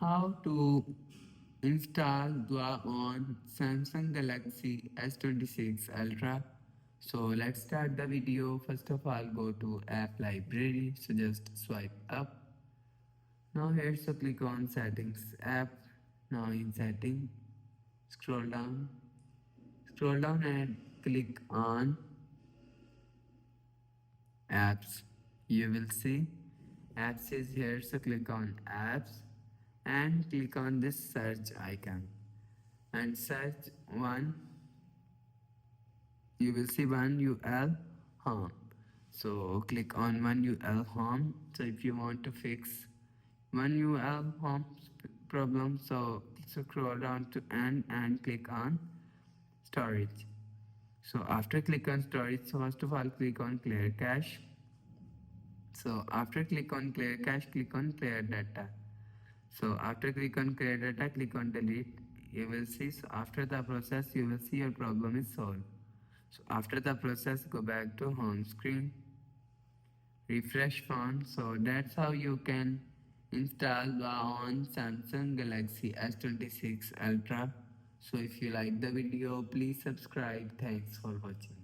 How to install Dua on Samsung Galaxy S26 Ultra. So let's start the video. First of all, go to app library. So just swipe up. Now here, so click on settings app. Now in setting, scroll down and click on apps. You will see apps is here, so click on apps and click on this search icon and search one. You will see one UL home, so click on one UL home. So if you want to fix one UL home problem, so scroll down to end and click on storage. So after click on storage, so first of all click on clear cache. So after click on clear cache, click on clear data. So after click on clear data, click on delete. You will see, so after the process, you will see your problem is solved. So after the process, go back to home screen, refresh phone. So that's how you can install on Samsung Galaxy S26 Ultra. So if you like the video, please subscribe. Thanks for watching.